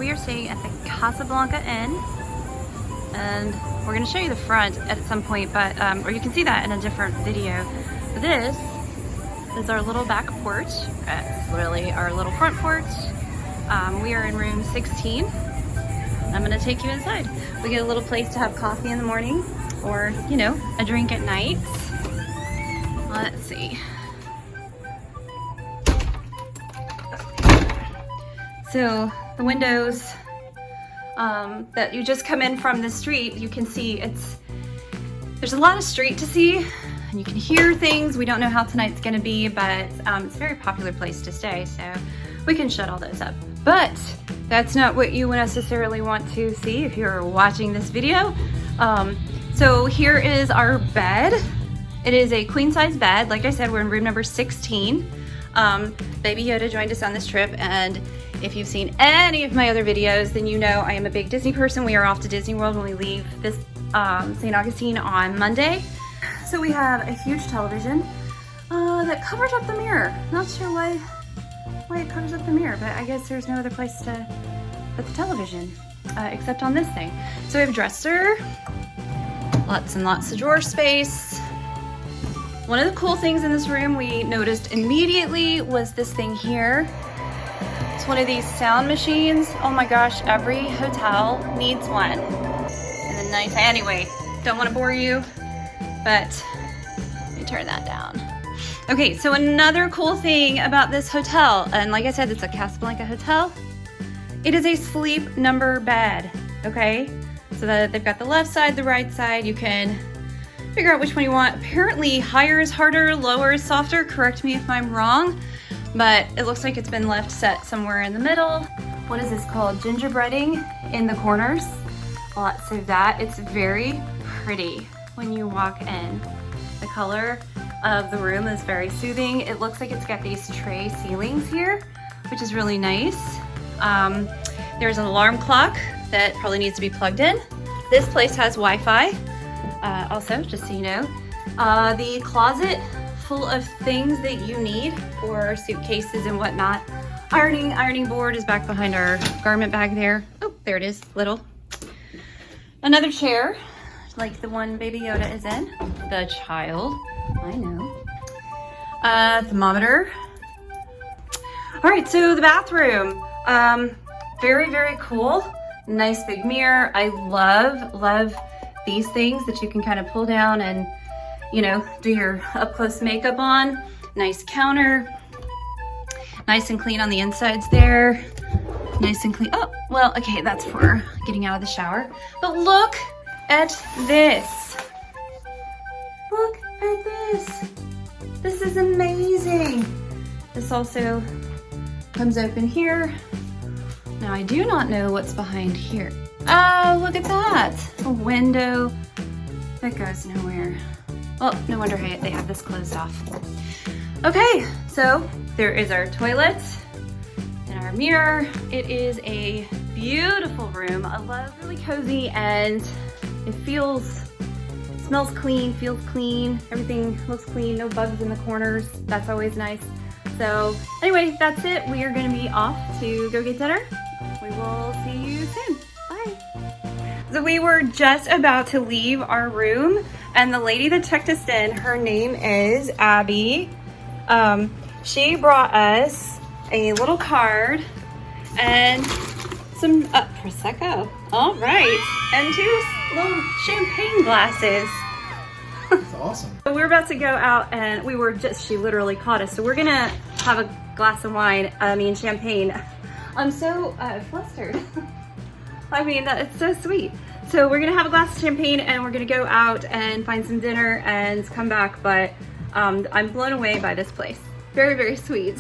we are staying at the Casablanca Inn, and we're going to show you the front at some point, but or you can see that in a different video. But this is our little back porch. It's literally our little front porch. We are in room 16. I'm going to take you inside. We get a little place to have coffee in the morning, or you know, a drink at night. Let's see. So the windows that you just come in from the street, you can see there's a lot of street to see, and you can hear things. We don't know how tonight's gonna be, but it's a very popular place to stay, so we can shut all those up. But that's not what you necessarily want to see if you're watching this video. So here is our bed. It is a queen size bed. Like I said, we're in room number 16. Baby Yoda joined us on this trip, and if you've seen any of my other videos, then you know I am a big Disney person. We are off to Disney World when we leave this St. Augustine on Monday. So we have a huge television that covers up the mirror. Not sure why it covers up the mirror, but I guess there's no other place to put the television except on this thing. So we have a dresser, lots and lots of drawer space. One of the cool things in this room we noticed immediately was this thing here. It's one of these sound machines. Oh my gosh, every hotel needs one. And then nice, anyway, don't want to bore you, but let me turn that down. Okay, so another cool thing about this hotel, and like I said, it's a Casablanca hotel. It is a sleep number bed, okay? So that they've got the left side, the right side. You can figure out which one you want. Apparently higher is harder, lower is softer. Correct me if I'm wrong, but it looks like it's been left set somewhere in the middle. What is this called? Gingerbreading in the corners. Lots of that. It's very pretty when you walk in. The color of the room is very soothing. It looks like it's got these tray ceilings here, which is really nice. There's an alarm clock that probably needs to be plugged in. This place has Wi-Fi. Also, just so you know, the closet full of things that you need for suitcases and whatnot. Ironing board is back behind our garment bag there. Oh, there it is, little. Another chair, like the one Baby Yoda is in. The child, I know. Thermometer. All right, so the bathroom. Very, very cool. Nice big mirror. I love these things that you can kind of pull down and, you know, do your up close makeup on. Nice counter. Nice and clean on the insides there. Nice and clean. Oh, well, okay, that's for getting out of the shower. But look at this. Look at this. This is amazing. This also comes open here. Now I do not know what's behind here. Oh, look at that. A window that goes nowhere. Well, no wonder they have this closed off. Okay, so there is our toilet and our mirror. It is a beautiful room. I love really cozy, and it smells clean, feels clean. Everything looks clean, no bugs in the corners. That's always nice. So anyway, that's it. We are gonna be off to go get dinner. We will see you soon. Bye. So we were just about to leave our room, and the lady that checked us in, her name is Abby. She brought us a little card and some Prosecco. All right, and 2 little champagne glasses. That's awesome. So we're about to go out, and she literally caught us. So we're gonna have a glass of champagne. I'm so flustered. I mean, it's so sweet. So we're gonna have a glass of champagne, and we're gonna go out and find some dinner and come back, but I'm blown away by this place. Very, very sweet.